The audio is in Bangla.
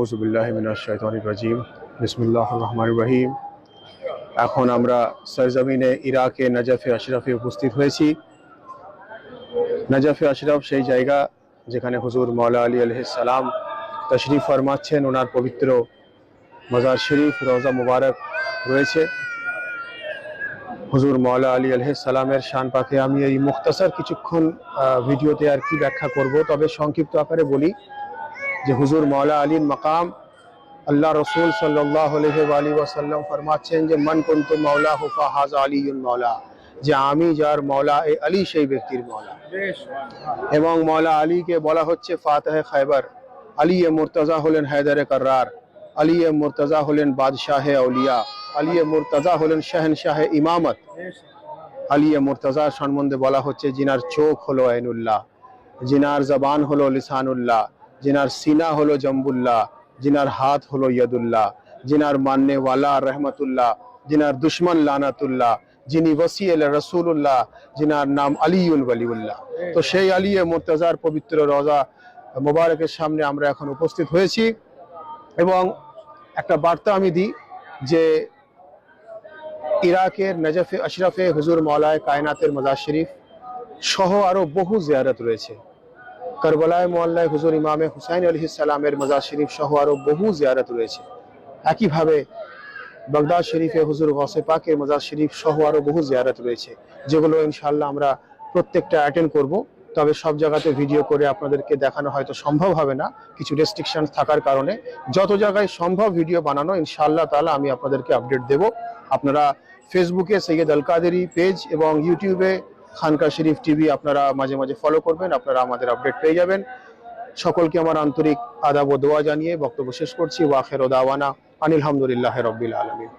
আউযু বিল্লাহি মিনাশ শাইতানির রাজিম। বিসমিল্লাহির রহমানির রহিম। এখন আমরা সরজমিনে ইরাকে নজফে আশরাফে উপস্থিত হয়েছি। নজফে আশরাফ সেই জায়গা যেখানে হুজুর মাওলা আলী আলাইহিস সালাম তশরিফ ফরমাচ্ছেন। ওনার পবিত্র মাজার শরীফ রওজা মুবারক রয়েছে। হুজুর মাওলা আলী আলাইহিস সালামের শান পাকে আমি এই মুখতাসার কিছুক্ষণ ভিডিওতে আর কি ব্যাখ্যা করব, তবে সংক্ষিপ্ত আকারে বলি যে হুজুর মাওলা আলীর মাকাম আল্লাহ রসুল সাল্লাল্লাহু আলাইহি ওয়াসাল্লাম ফরমাচ্ছেন যে মান কুনতু মাওলাহু ফাহাযা আলিয়ুন মাওলা, যে আমি যার মাওলা এ আলী সেই ব্যক্তির মাওলা। এবং মাওলা আলীকে বলা হচ্ছে ফাতেহে খায়বার। আলী এ মুর্তজা হলেন হায়দারে কাররার, আলী এ মুর্তজা হলেন বাদশাহে আউলিয়া, আলী এ মুর্তজা হলেন শাহেনশাহে ইমামত। আলী এ মুর্তজা সম্বন্ধে বলা হচ্ছে জিনার চোখ হলো আইনুল্লাহ, জিনার জবান হলো লিসানুল্লাহ, জিনার সিনা হলো জম্বুল্লাহ, জিনার হাত হলো ইয়াদুল্লাহ, জিনার মাননে ওয়ালা রহমতুল্লাহ, জিনার দুশ্মন লানাতুল্লাহ, যিনি ওসিয়ে রসুল্লাহ, জিনার নাম আলিউল ওয়ালিউল্লাহ। তো সেই আলী মুর্তজার পবিত্র রওজা মোবারকের সামনে আমরা এখন উপস্থিত হয়েছি এবং একটা বার্তা আমি দিই যে ইরাকের নজফে আশরাফে হুজুর মাওলায়ে কায়নাতের মাজার শরীফ সহ আরো বহু জিয়ারত রয়েছে। কারবালায় মোয়াল্লায় হুজুর ইমামে হুসাইন আলাইহিস সালামের মাজার শরীফ সহ আরো বহু জিয়ারত রয়েছে। একইভাবে বাগদাদ শরীফে হুজুর গৌসে পাকের মাজার শরীফ সহ আরো বহু জিয়ারত রয়েছে, যেগুলো ইনশাআল্লাহ আমরা প্রত্যেকটা অ্যাটেন্ড করব। তবে সব জায়গাতে ভিডিও করে আপনাদেরকে দেখানো হয়তো সম্ভব হবে না, কিছু রেস্ট্রিকশন থাকার কারণে। যত জায়গায় সম্ভব ভিডিও বানানো ইনশাআল্লাহ তাআলা আমি আপনাদেরকে আপডেট দেব। আপনারা ফেসবুকে সৈয়দ আল কাদেরী পেজ এবং ইউটিউবে খানকা শরীফ টিভি আপনারা মাঝে মাঝে ফলো করবেন, আপনারা আমাদের আপডেট পেয়ে যাবেন। সকলকে আমার আন্তরিক আদাব ও দোয়া জানিয়ে বক্তব্য শেষ করছি। ওয়া আখিরু দাওয়ানা আনিল হামদুলিল্লাহি রাব্বিল আলামিন।